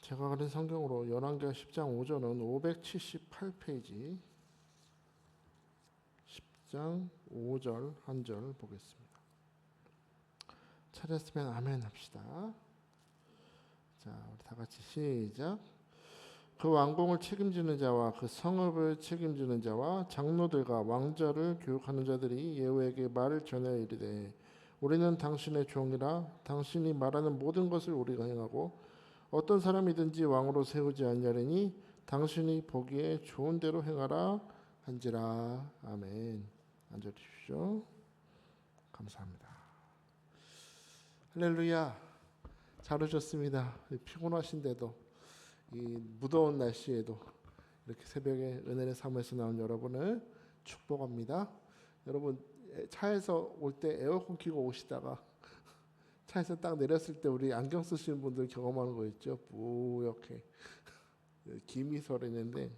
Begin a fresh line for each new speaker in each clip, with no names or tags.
제가 가진 성경으로 열왕기하 10장 5절은 578페이지 10장 5절 한 절 보겠습니다. 찾았으면 아멘 합시다. 자, 우리 다 같이 시작. 그 왕궁을 책임지는 자와 그 성읍을 책임지는 자와 장로들과 왕자를 교육하는 자들이 예후에게 말을 전하여 이르되 우리는 당신의 종이라 당신이 말하는 모든 것을 우리가 행하고 어떤 사람이든지 왕으로 세우지 아니하리니 당신이 보기에 좋은 대로 행하라 한지라. 아멘. 앉아주십시오. 감사합니다. 할렐루야. 잘 오셨습니다. 피곤하신데도 이 무더운 날씨에도 이렇게 새벽에 은혜의 사무에서 나온 여러분을 축복합니다. 여러분 차에서 올 때 에어컨 켜고 오시다가 차에서 딱 내렸을 때 우리 안경 쓰시는 분들 경험하는 거 있죠. 뿌옇게 김이 서리는데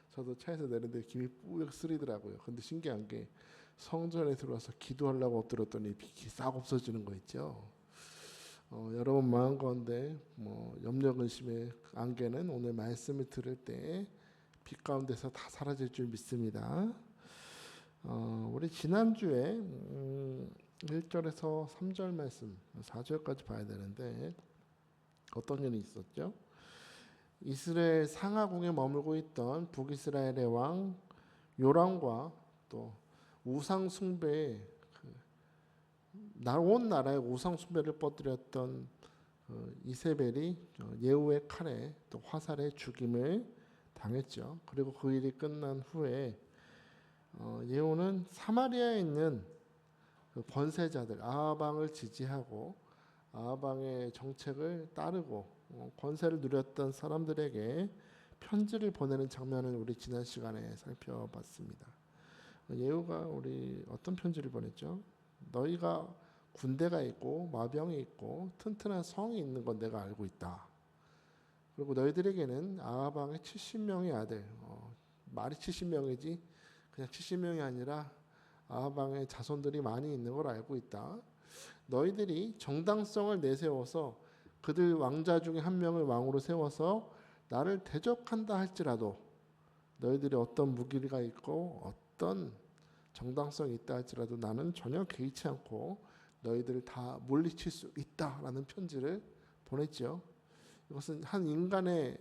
저도 차에서 내렸는데 김이 뿌옇 쓰리더라고요. 근데 신기한 게 성전에 들어와서 기도하려고 엎드렸더니 빛이 싹 없어지는 거 있죠. 여러분 마음 가운데 염려 근심의 안개는 오늘 말씀을 들을 때 빛 가운데서 다 사라질 줄 믿습니다. 우리 지난주에 1절에서 3절 말씀 4절까지 봐야 되는데 어떤 일이 있었죠? 이스라엘 상하궁에 머물고 있던 북이스라엘의 왕 요람과 또 우상 숭배에 온 나라의 우상 숭배를 뻗들였던 이세벨이 예후의 칼에 또 화살에 죽임을 당했죠. 그리고 그 일이 끝난 후에 예후는 사마리아에 있는 그 권세자들 아하방을 지지하고 아하방의 정책을 따르고 권세를 누렸던 사람들에게 편지를 보내는 장면을 우리 지난 시간에 살펴봤습니다. 예후가 우리 어떤 편지를 보냈죠? 너희가 군대가 있고 마병이 있고 튼튼한 성이 있는 건 내가 알고 있다. 그리고 너희들에게는 아하방의 70명의 아들, 말이 70명이지 그냥 70명이 아니라 아하방의 자손들이 많이 있는 걸 알고 있다. 너희들이 정당성을 내세워서 그들 왕자 중에 한 명을 왕으로 세워서 나를 대적한다 할지라도 너희들이 어떤 무기가 있고 어떤 정당성이 있다 할지라도 나는 전혀 개의치 않고 너희들을 다 물리칠 수 있다라는 편지를 보냈죠. 이것은 한 인간의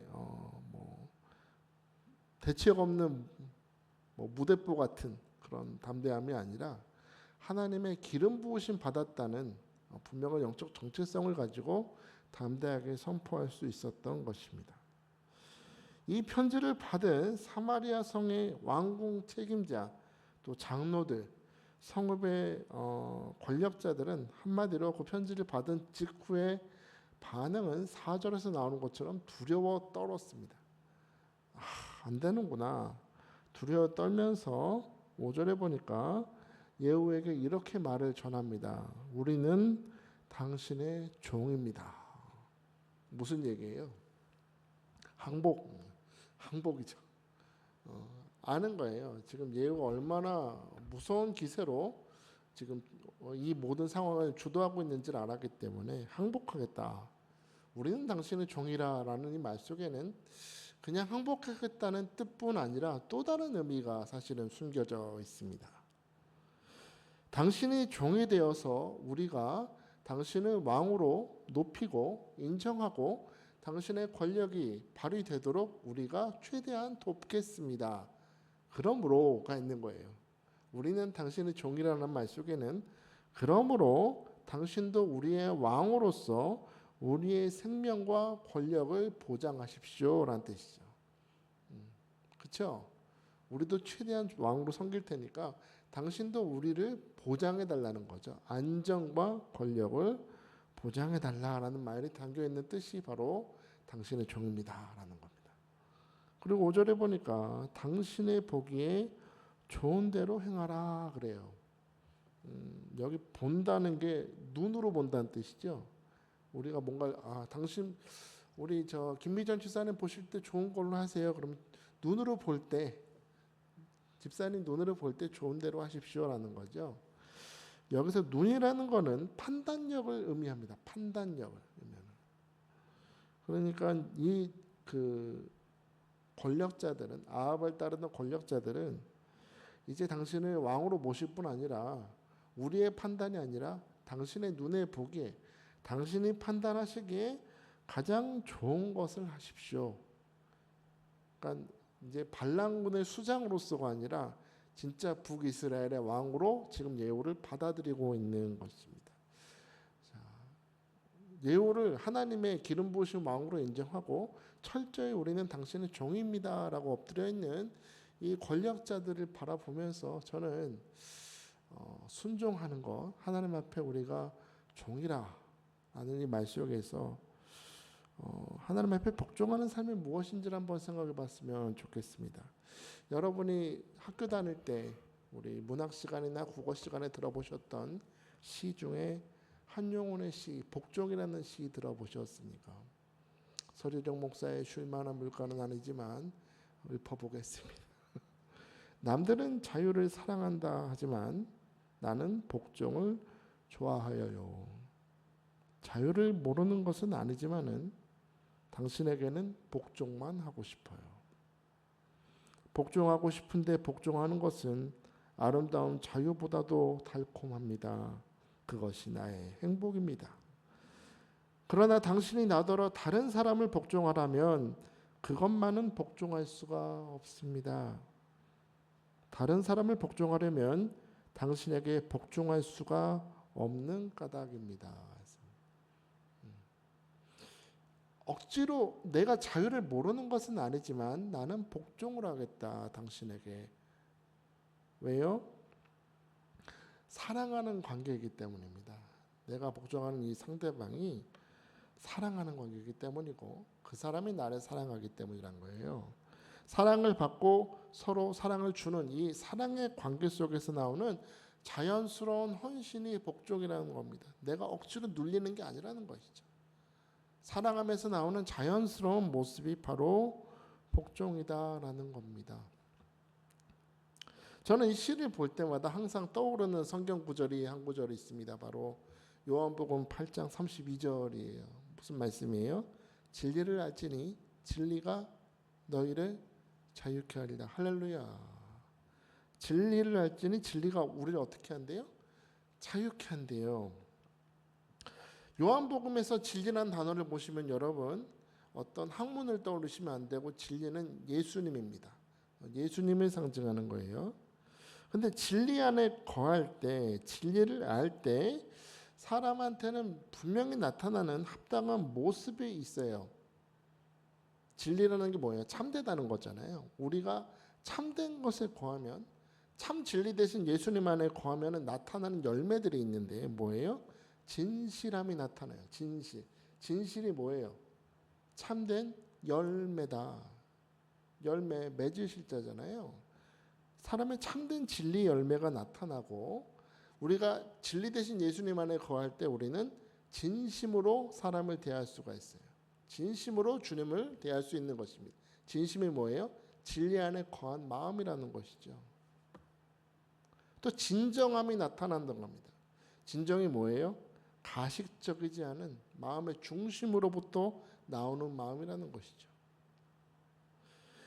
대책 없는 무대뽀 같은 그런 담대함이 아니라 하나님의 기름 부으심 받았다는 분명한 영적 정체성을 가지고 담대하게 선포할 수 있었던 것입니다. 이 편지를 받은 사마리아 성의 왕궁 책임자 또 장로들 성읍의 권력자들은 한마디로 그 편지를 받은 직후에 반응은 4절에서 나오는 것처럼 두려워 떨었습니다. 안 되는구나. 두려워 떨면서 5절에 보니까 예후에게 이렇게 말을 전합니다. 우리는 당신의 종입니다. 무슨 얘기예요? 항복이죠. 아는 거예요. 지금 예후가 얼마나 무서운 기세로 지금 이 모든 상황을 주도하고 있는지를 알았기 때문에 항복하겠다. 우리는 당신의 종이라라는 이 말 속에는 그냥 항복하겠다는 뜻뿐 아니라 또 다른 의미가 사실은 숨겨져 있습니다. 당신이 종이 되어서 우리가 당신을 왕으로 높이고 인정하고 당신의 권력이 발휘되도록 우리가 최대한 돕겠습니다. 그러므로가 있는 거예요. 우리는 당신의 종이라는 말 속에는 그러므로 당신도 우리의 왕으로서 우리의 생명과 권력을 보장하십시오 라는 뜻이죠. 그렇죠? 우리도 최대한 왕으로 섬길 테니까 당신도 우리를 보장해 달라는 거죠. 안정과 권력을 보장해 달라라는 말이 담겨있는 뜻이 바로 당신의 종입니다라는 겁니다. 그리고 5절에 보니까 당신의 보기에 좋은 대로 행하라 그래요. 여기 본다는 게 눈으로 본다는 뜻이죠. 우리가 뭔가 당신 우리 김미전 집사님 보실 때 좋은 걸로 하세요. 그러면 눈으로 볼 때 집사님 눈으로 볼 때 좋은 대로 하십시오라는 거죠. 여기서 눈이라는 거는 판단력을 의미합니다. 판단력을 의미하는. 그러니까 이 그 권력자들은, 아합을 따르는 권력자들은 이제 당신을 왕으로 모실 뿐 아니라 우리의 판단이 아니라 당신의 눈에 보기에, 당신이 판단하시기에 가장 좋은 것을 하십시오. 그러니까 이제 발랑군의 수장으로서가 아니라 진짜 북이스라엘의 왕으로 지금 예후를 받아들이고 있는 것입니다. 자, 예후를 하나님의 기름 부으신 왕으로 인정하고 철저히 우리는 당신의 종입니다라고 엎드려 있는 이 권력자들을 바라보면서 저는 순종하는 것, 하나님 앞에 우리가 종이라 라는 이 말 속에서 하나님 앞에 복종하는 삶이 무엇인지를 한번 생각해 봤으면 좋겠습니다. 여러분이 학교 다닐 때 우리 문학 시간이나 국어 시간에 들어보셨던 시 중에 한용운의 시 복종이라는 시 들어보셨습니까? 서리령 목사의 쉴 만한 물가는 아니지만 읊어보겠습니다. 남들은 자유를 사랑한다 하지만 나는 복종을 좋아하여요. 자유를 모르는 것은 아니지만은 당신에게는 복종만 하고 싶어요. 복종하고 싶은데 복종하는 것은 아름다운 자유보다도 달콤합니다. 그것이 나의 행복입니다. 그러나 당신이 나더러 다른 사람을 복종하라면 그것만은 복종할 수가 없습니다. 다른 사람을 복종하려면 당신에게 복종할 수가 없는 까닭입니다. 억지로 내가 자유를 모르는 것은 아니지만 나는 복종을 하겠다 당신에게. 왜요? 사랑하는 관계이기 때문입니다. 내가 복종하는 이 상대방이 사랑하는 관계이기 때문이고 그 사람이 나를 사랑하기 때문이란 거예요. 사랑을 받고 서로 사랑을 주는 이 사랑의 관계 속에서 나오는 자연스러운 헌신이 복종이라는 겁니다. 내가 억지로 눌리는 게 아니라는 것이죠. 사랑하면서 나오는 자연스러운 모습이 바로 복종이다라는 겁니다. 저는 이 시를 볼 때마다 항상 떠오르는 성경 구절이 한 구절이 있습니다. 바로 요한복음 8장 32절이에요. 무슨 말씀이에요? 진리를 알지니 진리가 너희를 자유케 하리라. 할렐루야. 진리를 알지니 진리가 우리를 어떻게 한대요? 자유케 한대요. 요한복음에서 진리라는 단어를 보시면 여러분 어떤 학문을 떠올리시면 안 되고 진리는 예수님입니다. 예수님을 상징하는 거예요. 근데 진리 안에 거할 때, 진리를 알 때 사람한테는 분명히 나타나는 합당한 모습이 있어요. 진리라는 게 뭐예요? 참되다는 거잖아요. 우리가 참된 것에 거하면, 참 진리 대신 예수님 안에 거하면 나타나는 열매들이 있는데 뭐예요? 진실함이 나타나요. 진실. 진실이 뭐예요? 참된 열매다. 열매, 맺을 실자잖아요. 사람의 참된 진리 열매가 나타나고 우리가 진리 대신 예수님 안에 거할 때 우리는 진심으로 사람을 대할 수가 있어요. 진심으로 주님을 대할 수 있는 것입니다. 진심이 뭐예요? 진리 안에 거한 마음이라는 것이죠. 또 진정함이 나타난다는 겁니다. 진정이 뭐예요? 가식적이지 않은 마음의 중심으로부터 나오는 마음이라는 것이죠.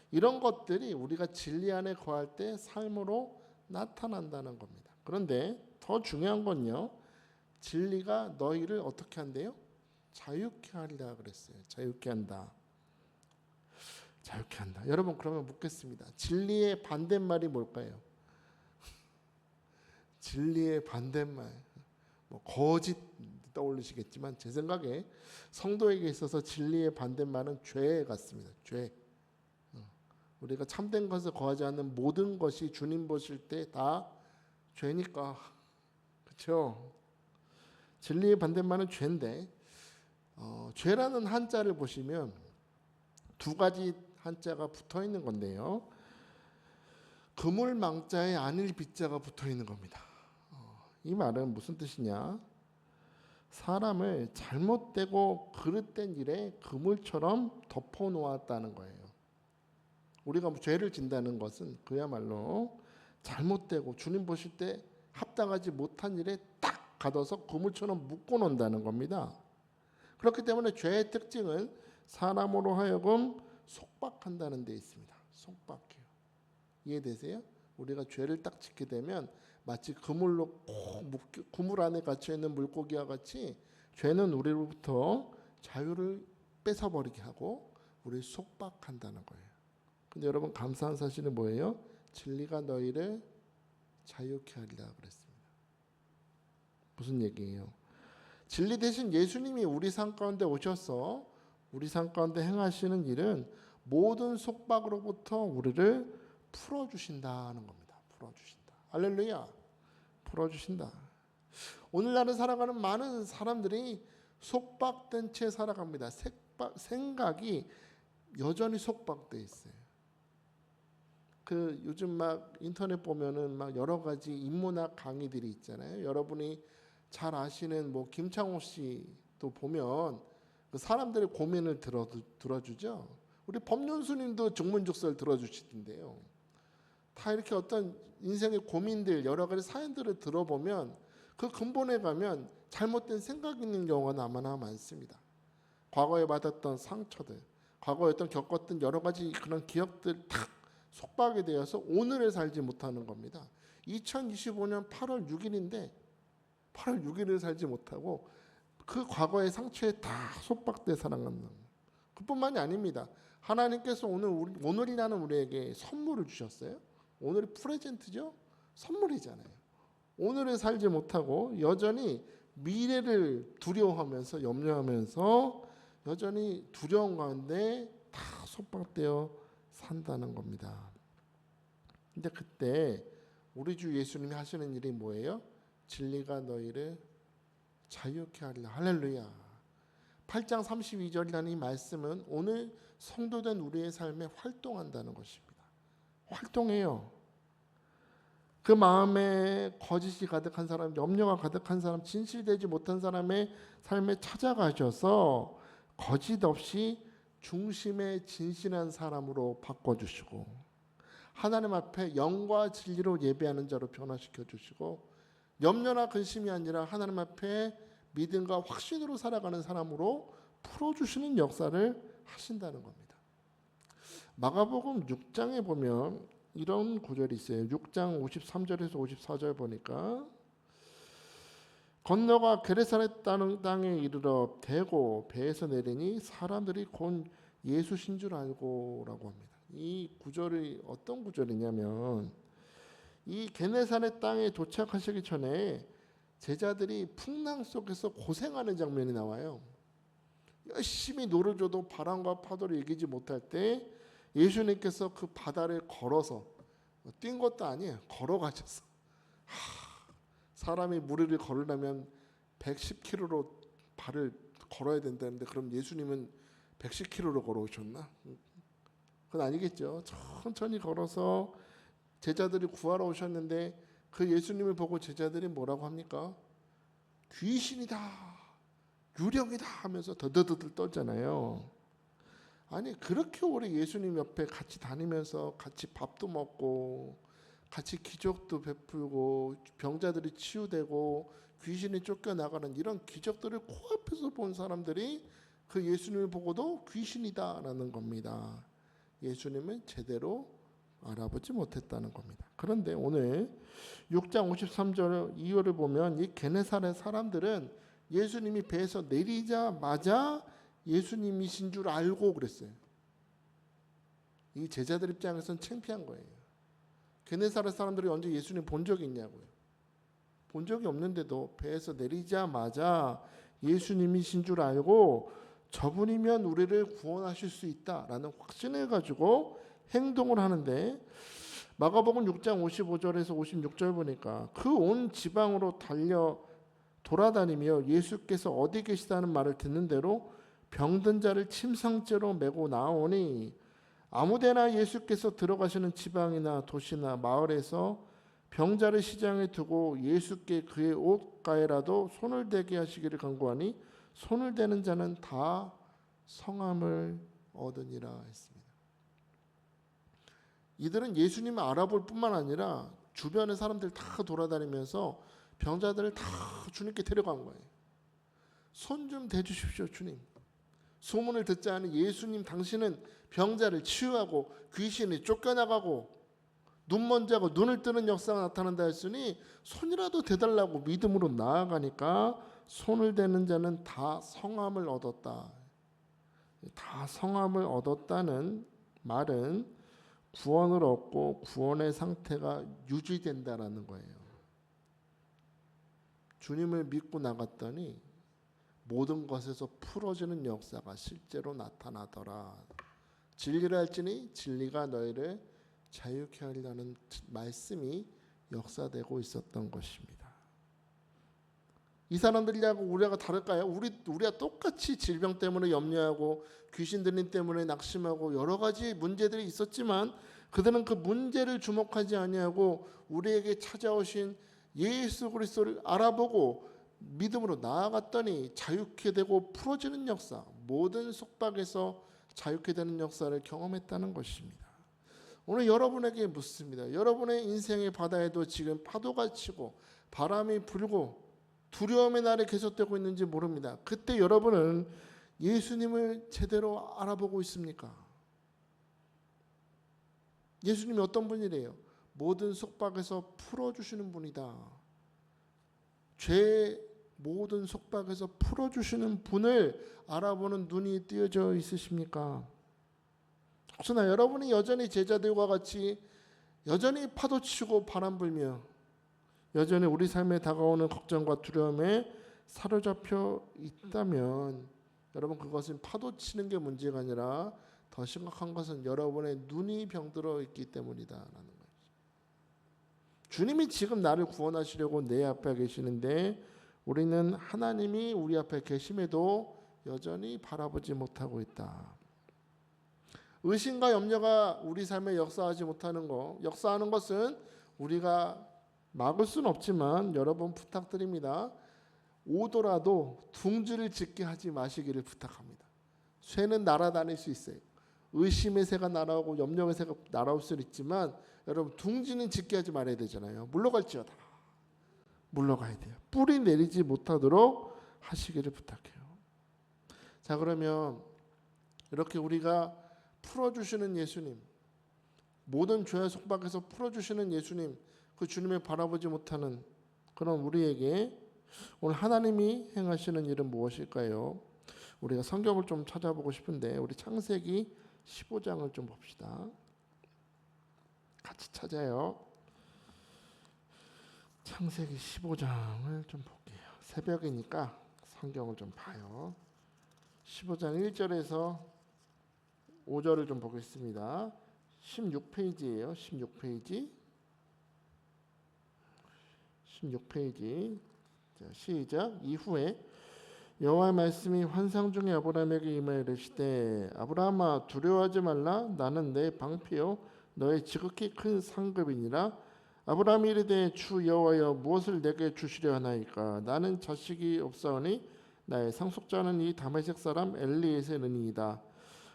이런 것들이 우리가 진리 안에 거할 때 삶으로 나타난다는 겁니다. 그런데 더 중요한 건요. 진리가 너희를 어떻게 한대요? 자유케 하리라 그랬어요. 자유케 한다. 자유케 한다. 여러분 그러면 묻겠습니다. 진리의 반대말이 뭘까요? 진리의 반대말. 거짓 떠올리시겠지만 제 생각에 성도에게 있어서 진리의 반대말은 죄 같습니다. 죄. 우리가 참된 것을 거하지 않는 모든 것이 주님 보실 때 다 죄니까. 그렇죠? 진리의 반대말은 죄인데 죄라는 한자를 보시면 두 가지 한자가 붙어 있는 건데요. 그물망자에 안일 비자가 붙어 있는 겁니다. 이 말은 무슨 뜻이냐? 사람을 잘못되고 그릇된 일에 그물처럼 덮어 놓았다는 거예요. 우리가 죄를 진다는 것은 그야말로 잘못되고 주님 보실 때 합당하지 못한 일에 딱 가둬서 그물처럼 묶어 놓는다는 겁니다. 그렇기 때문에 죄의 특징은 사람으로 하여금 속박한다는 데 있습니다. 속박해요. 이해되세요? 우리가 죄를 딱 짓게 되면 마치 그물 안에 갇혀 있는 물고기와 같이 죄는 우리로부터 자유를 뺏어버리게 하고 우리를 속박한다는 거예요. 근데 여러분 감사한 사실은 뭐예요? 진리가 너희를 자유케 하리라 그랬습니다. 무슨 얘기예요? 진리 대신 예수님이 우리 삶 가운데 오셔서 우리 삶 가운데 행하시는 일은 모든 속박으로부터 우리를 풀어주신다는 겁니다. 풀어주신다. 할렐루야. 풀어주신다. 오늘날을 살아가는 많은 사람들이 속박된 채 살아갑니다. 생각이 여전히 속박돼 있어요. 요즘 막 인터넷 보면은 막 여러 가지 인문학 강의들이 있잖아요. 여러분이 잘 아시는 뭐 김창호 씨도 보면 그 사람들의 고민을 들어주죠. 우리 법륜스님도 증문즉설 들어주시던데요. 다 이렇게 어떤 인생의 고민들 여러 가지 사연들을 들어보면 그 근본에 가면 잘못된 생각이 있는 경우가 너무나 많습니다. 과거에 받았던 상처들, 과거에 겪었던 여러 가지 그런 기억들 탁 속박이 되어서 오늘을 살지 못하는 겁니다. 2025년 8월 6일인데 8월 6일을 살지 못하고 그 과거의 상처에 다 속박돼 살아가는 그뿐만이 아닙니다. 하나님께서 오늘이라는 우리에게 선물을 주셨어요. 오늘이 프레젠트죠. 선물이잖아요. 오늘을 살지 못하고 여전히 미래를 두려워하면서 염려하면서 여전히 두려운 가운데 다 속박되어 산다는 겁니다. 근데 그때 우리 주 예수님이 하시는 일이 뭐예요? 진리가 너희를 자유케 하리라. 할렐루야. 8장 32절이라는 이 말씀은 오늘 성도된 우리의 삶에 활동한다는 것입니다. 활동해요. 그 마음에 거짓이 가득한 사람, 염려가 가득한 사람, 진실되지 못한 사람의 삶에 찾아가셔서 거짓 없이 중심에 진실한 사람으로 바꿔주시고 하나님 앞에 영과 진리로 예배하는 자로 변화시켜 주시고 염려나 근심이 아니라 하나님 앞에 믿음과 확신으로 살아가는 사람으로 풀어주시는 역사를 하신다는 겁니다. 마가복음 6장에 보면 이런 구절이 있어요. 6장 53절에서 54절 보니까 건너가 게네사렛 땅에 이르러 대고 배에서 내리니 사람들이 곧 예수신 줄 알고라고 합니다. 이 구절이 어떤 구절이냐면 이 게네사렛 땅에 도착하시기 전에 제자들이 풍랑 속에서 고생하는 장면이 나와요. 열심히 노려줘도 바람과 파도를 이기지 못할 때 예수님께서 그 바다를 걸어서 뛴 것도 아니에요. 걸어가셔서 사람이 무리를 걸으려면 110km로 발을 걸어야 된다는데 그럼 예수님은 110km로 걸어오셨나? 그건 아니겠죠. 천천히 걸어서 제자들이 구하러 오셨는데 그 예수님을 보고 제자들이 뭐라고 합니까? 귀신이다, 유령이다 하면서 더더더들 떨잖아요. 아니 그렇게 오래 예수님 옆에 같이 다니면서 같이 밥도 먹고 같이 기적도 베풀고 병자들이 치유되고 귀신이 쫓겨나가는 이런 기적들을 코앞에서 본 사람들이 그 예수님을 보고도 귀신이다라는 겁니다. 예수님은 제대로 알아보지 못했다는 겁니다. 그런데 오늘 6장 53절 이후를 보면 이 게네사렛 사람들은 예수님이 배에서 내리자마자 예수님이신 줄 알고 그랬어요. 이 제자들 입장에서는 창피한 거예요. 게네사렛 사람들이 언제 예수님 본 적이 있냐고요. 본 적이 없는데도 배에서 내리자마자 예수님이신 줄 알고 저분이면 우리를 구원하실 수 있다라는 확신을 가지고 행동을 하는데 마가복음 6장 55절에서 56절 보니까 그 온 지방으로 돌아다니며 예수께서 어디 계시다는 말을 듣는 대로 병든 자를 침상째로 메고 나오니 아무데나 예수께서 들어가시는 지방이나 도시나 마을에서 병자를 시장에 두고 예수께 그의 옷가에라도 손을 대게 하시기를 간구하니 손을 대는 자는 다 성함을 얻으니라 했습니다. 이들은 예수님을 알아볼 뿐만 아니라 주변의 사람들 다 돌아다니면서 병자들을 다 주님께 데려간 거예요. 손 좀 대주십시오 주님. 소문을 듣지 않은 예수님 당신은 병자를 치유하고 귀신이 쫓겨나가고 눈먼 자고 눈을 뜨는 역사가 나타난다 했으니 손이라도 대달라고 믿음으로 나아가니까 손을 대는 자는 다 성함을 얻었다. 다 성함을 얻었다는 말은 구원을 얻고 구원의 상태가 유지된다라는 거예요. 주님을 믿고 나갔더니 모든 것에서 풀어지는 역사가 실제로 나타나더라. 진리를 알지니 진리가 너희를 자유케 하리라는 말씀이 역사되고 있었던 것입니다. 이 사람들이하고 우리가 다를까요? 우리가 똑같이 질병 때문에 염려하고 귀신 들림 때문에 낙심하고 여러 가지 문제들이 있었지만 그들은 그 문제를 주목하지 아니하고 우리에게 찾아오신 예수 그리스도를 알아보고 믿음으로 나아갔더니 자유케 되고 풀어지는 역사, 모든 속박에서 자유케 되는 역사를 경험했다는 것입니다. 오늘 여러분에게 묻습니다. 여러분의 인생의 바다에도 지금 파도가 치고 바람이 불고 두려움의 날이 계속되고 있는지 모릅니다. 그때 여러분은 예수님을 제대로 알아보고 있습니까? 예수님이 어떤 분이래요? 모든 속박에서 풀어주시는 분이다. 죄의 모든 속박에서 풀어주시는 분을 알아보는 눈이 띄어져 있으십니까? 혹시나 여러분이 여전히 제자들과 같이 여전히 파도치고 바람 불며 여전히 우리 삶에 다가오는 걱정과 두려움에 사로잡혀 있다면 여러분 그것은 파도치는 게 문제가 아니라 더 심각한 것은 여러분의 눈이 병들어 있기 때문이다라는 거죠. 주님이 지금 나를 구원하시려고 내 앞에 계시는데 우리는 하나님이 우리 앞에 계심에도 여전히 바라보지 못하고 있다. 의심과 염려가 우리 삶에 역사하지 못하는 것, 역사하는 것은 우리가 막을 수는 없지만 여러분 부탁드립니다. 오더라도 둥지를 짓게 하지 마시기를 부탁합니다. 새는 날아다닐 수 있어요. 의심의 새가 날아오고 염려의 새가 날아올 수는 있지만 여러분 둥지는 짓게 하지 말아야 되잖아요. 물러갈지어다. 물러가야 돼요. 뿌리 내리지 못하도록 하시기를 부탁해요. 자, 그러면 이렇게 우리가 풀어주시는 예수님, 모든 죄의 속박에서 풀어주시는 예수님, 그 주님을 바라보지 못하는 그런 우리에게 오늘 하나님이 행하시는 일은 무엇일까요? 우리가 성경을 좀 찾아보고 싶은데 우리 창세기 15장을 좀 봅시다. 같이 찾아요. 창세기 15장을 좀 볼게요. 새벽이니까 성경을 좀 봐요. 15장 1절에서 5절을 좀 보겠습니다. 16페이지예요. 16페이지. 16페이지. 자, 시작. 이후에 여호와의 말씀이 환상 중에 아브라함에게 임하여 이르시되 아브라함아 두려워하지 말라. 나는 내 방패요 너의 지극히 큰 상급이니라. 아브라함이 이르되 주 여호와여 무엇을 내게 주시려 하나이까? 나는 자식이 없사오니 나의 상속자는 이 다메섹 사람 엘리에셀이니이다.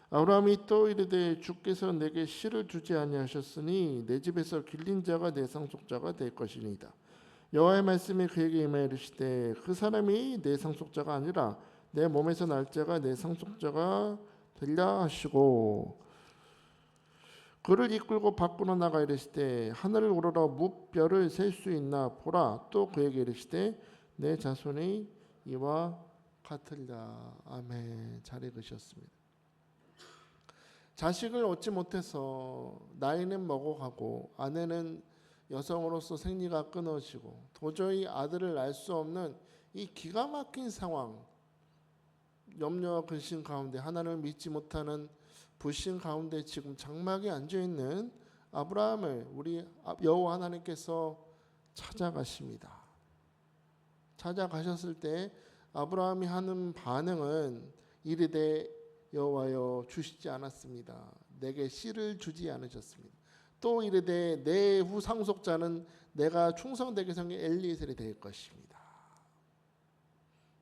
아브라함이 또 이르되 주께서 내게 씨를 주지 아니하셨으니 내 집에서 길린 자가 내 상속자가 될 것이니이다. 여호와의 말씀이 그에게 임하여 이르시되 그 사람이 내 상속자가 아니라 내 몸에서 날 자가 내 상속자가 되리라 하시고 그를 이끌고 밖으로 나가 이르시되 하늘을 우러러 무별을 셀 수 있나 보라. 또 그에게 이르시되 내 자손이 이와 같으리라. 아멘. 잘 읽으셨습니다. 자식을 얻지 못해서 나이는 먹어가고 아내는 여성으로서 생리가 끊어지고 도저히 아들을 낳을 수 없는 이 기가 막힌 상황, 염려와 근심 가운데 하나님을 믿지 못하는 불신 가운데 지금 장막에 앉아있는 아브라함을 우리 여호와 하나님께서 찾아가십니다. 찾아가셨을 때 아브라함이 하는 반응은 이르되 여호와여 주시지 않았습니다. 내게 씨를 주지 않으셨습니다. 또 이르되 내 후 상속자는 내가 충성되게 생긴 엘리에셀이 될 것입니다.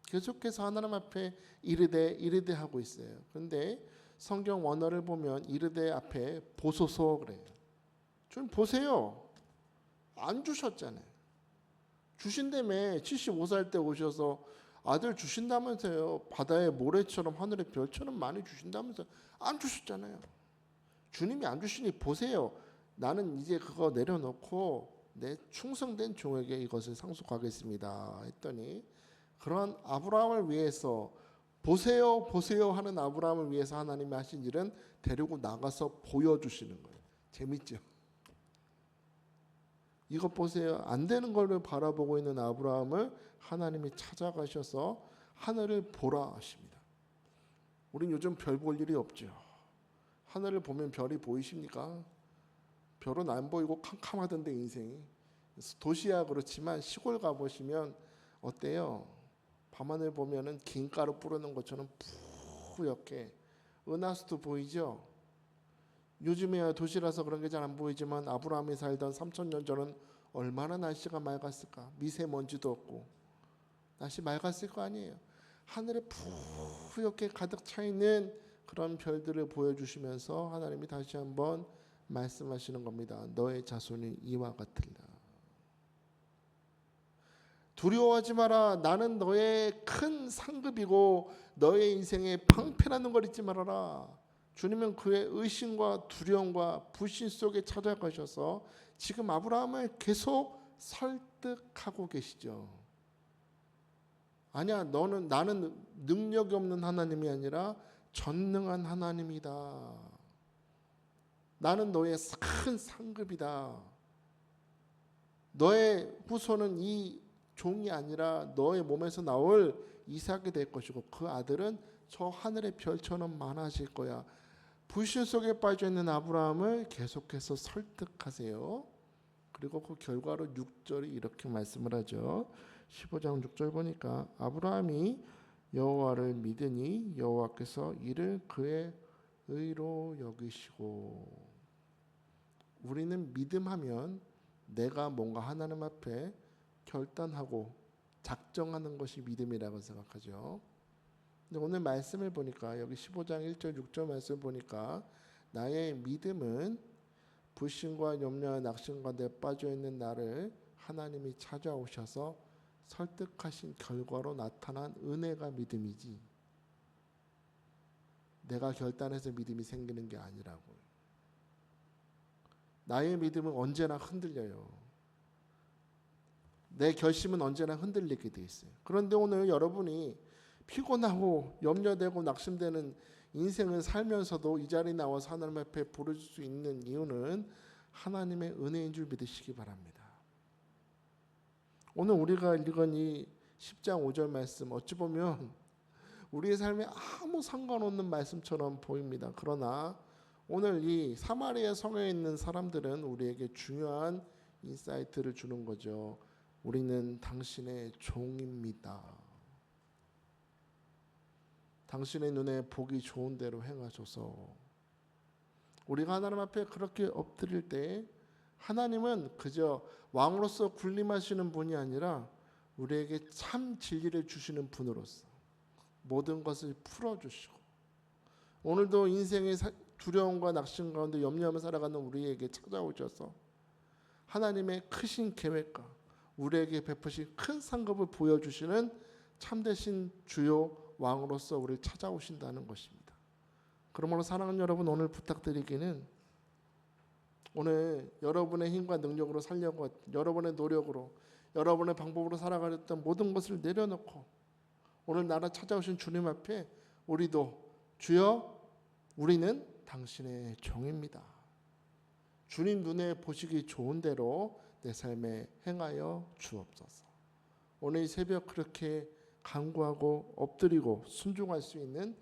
계속해서 하나님 앞에 이르되 하고 있어요. 그런데 성경 원어를 보면 이르되 앞에 보소서 그래요. 좀 보세요. 안 주셨잖아요. 주신다며 75살 때 오셔서 아들 주신다면서요. 바다의 모래처럼 하늘의 별처럼 많이 주신다면서 안 주셨잖아요. 주님이 안 주시니 보세요. 나는 이제 그거 내려놓고 내 충성된 종에게 이것을 상속하겠습니다 했더니, 그런 아브라함을 위해서 보세요 보세요 하는 아브라함을 위해서 하나님이 하신 일은 데리고 나가서 보여주시는 거예요. 재밌죠? 이것 보세요. 안 되는 걸 바라보고 있는 아브라함을 하나님이 찾아가셔서 하늘을 보라 하십니다. 우린 요즘 별 볼 일이 없죠. 하늘을 보면 별이 보이십니까? 별은 안 보이고 캄캄하던데 인생이. 도시야 그렇지만 시골 가보시면 어때요? 밤하늘 보면은 긴가루 뿌르는 것처럼 푸옇게 은하수도 보이죠? 요즘에야 도시라서 그런 게 잘 안 보이지만 아브라함이 살던 3000년 전은 얼마나 날씨가 맑았을까? 미세먼지도 없고 날씨 맑았을 거 아니에요. 하늘에 푸옇게 가득 차 있는 그런 별들을 보여주시면서 하나님이 다시 한번 말씀하시는 겁니다. 너의 자손이 이와 같으리라. 두려워하지 마라. 나는 너의 큰 상급이고 너의 인생에 방패라는 걸 잊지 말아라. 주님은 그의 의심과 두려움과 불신 속에 찾아가셔서 지금 아브라함을 계속 설득하고 계시죠. 아니야, 나는 능력이 없는 하나님이 아니라 전능한 하나님이다. 나는 너의 큰 상급이다. 너의 후손은 이 종이 아니라 너의 몸에서 나올 이삭이 될 것이고 그 아들은 저 하늘의 별처럼 많아질 거야. 불신 속에 빠져있는 아브라함을 계속해서 설득하세요. 그리고 그 결과로 6절이 이렇게 말씀을 하죠. 15장 6절 보니까 아브라함이 여호와를 믿으니 여호와께서 이를 그의 의로 여기시고. 우리는 믿음하면 내가 뭔가 하나님 앞에 결단하고 작정하는 것이 믿음이라고 생각하죠. 근데 오늘 말씀을 보니까 여기 15장 1절 6절 말씀을 보니까 나의 믿음은 불신과 염려와 낙심 가운데 빠져있는 나를 하나님이 찾아오셔서 설득하신 결과로 나타난 은혜가 믿음이지, 내가 결단해서 믿음이 생기는 게 아니라고요. 나의 믿음은 언제나 흔들려요. 내 결심은 언제나 흔들리게 돼 있어요. 그런데 오늘 여러분이 피곤하고 염려되고 낙심되는 인생을 살면서도 이 자리에 나와서 하나님 앞에 부르실 수 있는 이유는 하나님의 은혜인 줄 믿으시기 바랍니다. 오늘 우리가 읽은 이 10장 5절 말씀 어찌 보면 우리의 삶에 아무 상관없는 말씀처럼 보입니다. 그러나 오늘 이 사마리아 성에 있는 사람들은 우리에게 중요한 인사이트를 주는 거죠. 우리는 당신의 종입니다. 당신의 눈에 보기 좋은 대로 행하소서. 우리가 하나님 앞에 그렇게 엎드릴 때 하나님은 그저 왕으로서 군림하시는 분이 아니라 우리에게 참 진리를 주시는 분으로서 모든 것을 풀어주시고, 오늘도 인생의 두려움과 낙심 가운데 염려하며 살아가는 우리에게 찾아오셔서 하나님의 크신 계획과 우리에게 베푸신 큰 상급을 보여주시는 참되신 주요 왕으로서 우리를 찾아오신다는 것입니다. 그러므로 사랑하는 여러분, 오늘 부탁드리기는 오늘 여러분의 힘과 능력으로 살려고, 여러분의 노력으로, 여러분의 방법으로 살아가렸던 모든 것을 내려놓고 오늘 나라 찾아오신 주님 앞에 우리도 주여 우리는 당신의 종입니다. 주님 눈에 보시기 좋은 대로 내 삶에 행하여 주옵소서. 오늘 이 새벽 그렇게 간구하고 엎드리고 순종할 수 있는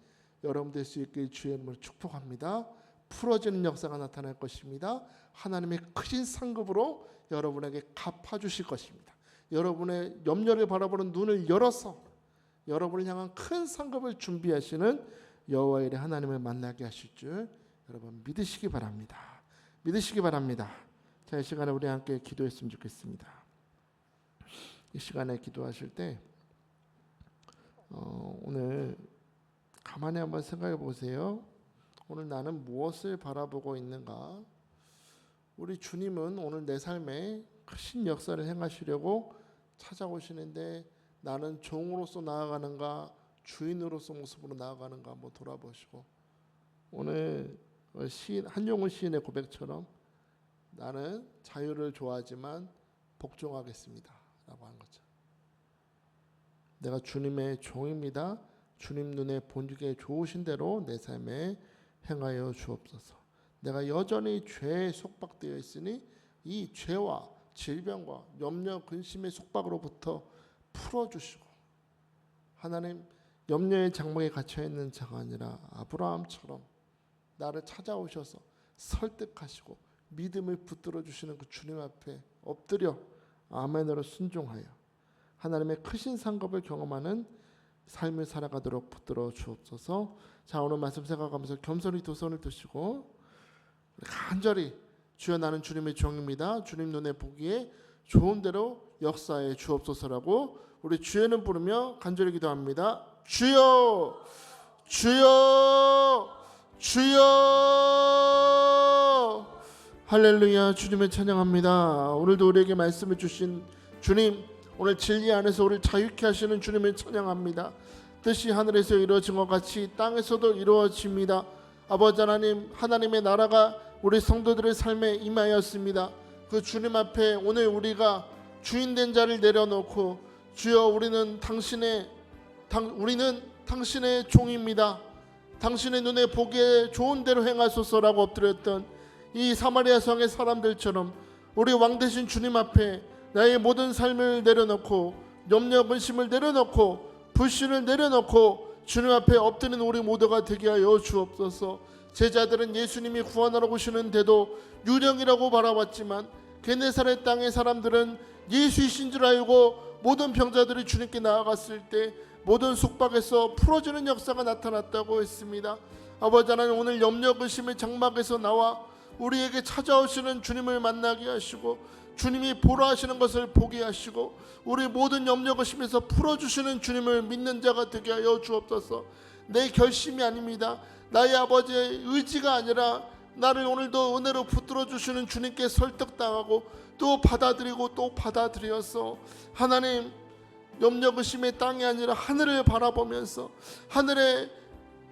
여러분 될 수 있길 주의 이름으로 축복합니다. 풀어지는 역사가 나타날 것입니다. 하나님의 크신 상급으로 여러분에게 갚아주실 것입니다. 여러분의 염려를 바라보는 눈을 열어서 여러분을 향한 큰 상급을 준비하시는 여호와의 일에 하나님을 만나게 하실 줄 여러분 믿으시기 바랍니다. 믿으시기 바랍니다. 자, 이 시간에 우리 함께 기도했으면 좋겠습니다. 이 시간에 기도하실 때 오늘 가만히 한번 생각해 보세요. 오늘 나는 무엇을 바라보고 있는가? 우리 주님은 오늘 내 삶에 크신 역사를 행하시려고 찾아오시는데 나는 종으로서 나아가는가 주인으로서 모습으로 나아가는가 한번 돌아보시고, 오늘 시인 한용운 시인의 고백처럼 나는 자유를 좋아하지만 복종하겠습니다 라고 한 거죠. 내가 주님의 종입니다. 주님 눈에 보기에 좋으신 대로 내 삶에 행하여 주옵소서. 내가 여전히 죄에 속박되어 있으니 이 죄와 질병과 염려 근심의 속박으로부터 풀어주시고, 하나님 염려의 장막에 갇혀있는 자가 아니라 아브라함처럼 나를 찾아오셔서 설득하시고 믿음을 붙들어 주시는 그 주님 앞에 엎드려 아멘으로 순종하여 하나님의 크신 상급을 경험하는 삶을 살아가도록 붙들어 주옵소서. 자, 오늘 말씀 생각하면서 겸손히 두 손을 드시고 간절히 주여 나는 주님의 종입니다. 주님 눈에 보기에 좋은 대로 역사해 주옵소서라고 우리 주여는 부르며 간절히 기도합니다. 주여, 주여, 주여. 할렐루야. 주님을 찬양합니다. 오늘도 우리에게 말씀을 주신 주님, 오늘 진리 안에서 우리를 자유케 하시는 주님을 찬양합니다. 뜻이 하늘에서 이루어진 것 같이 땅에서도 이루어집니다. 아버지 하나님, 하나님의 나라가 우리 성도들의 삶에 임하였습니다. 그 주님 앞에 오늘 우리가 주인된 자를 내려놓고 주여 우리는 당신의 종입니다. 당신의 눈에 보기에 좋은 대로 행하소서라고 엎드렸던 이 사마리아 성의 사람들처럼 우리 왕 되신 주님 앞에 나의 모든 삶을 내려놓고 염려 근심을 내려놓고 불신을 내려놓고 주님 앞에 엎드리는 우리 모두가 되게 하여 주옵소서. 제자들은 예수님이 구원하러 오시는데도 유령이라고 바라봤지만 게네사렛 땅의 사람들은 예수이신 줄 알고 모든 병자들이 주님께 나아갔을 때 모든 속박에서 풀어주는 역사가 나타났다고 했습니다. 아버지 하나님, 오늘 염려 근심의 장막에서 나와 우리에게 찾아오시는 주님을 만나게 하시고 주님이 보라 하시는 것을 보게 하시고 우리 모든 염려 근심에서 풀어주시는 주님을 믿는 자가 되게 하여 주옵소서. 내 결심이 아닙니다. 나의 아버지의 의지가 아니라 나를 오늘도 은혜로 붙들어 주시는 주님께 설득당하고 또 받아들이고 또 받아들여서 하나님 염려 근심의 땅이 아니라 하늘을 바라보면서 하늘의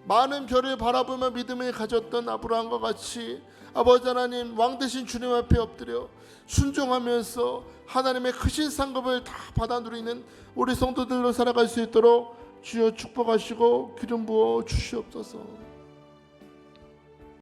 많은 별을 바라보며 믿음을 가졌던 아브라함과 같이 아버지 하나님 왕 되신 주님 앞에 엎드려 순종하면서 하나님의 크신 상급을 다 받아 누리는 우리 성도들로 살아갈 수 있도록 주여 축복하시고 기름 부어 주시옵소서.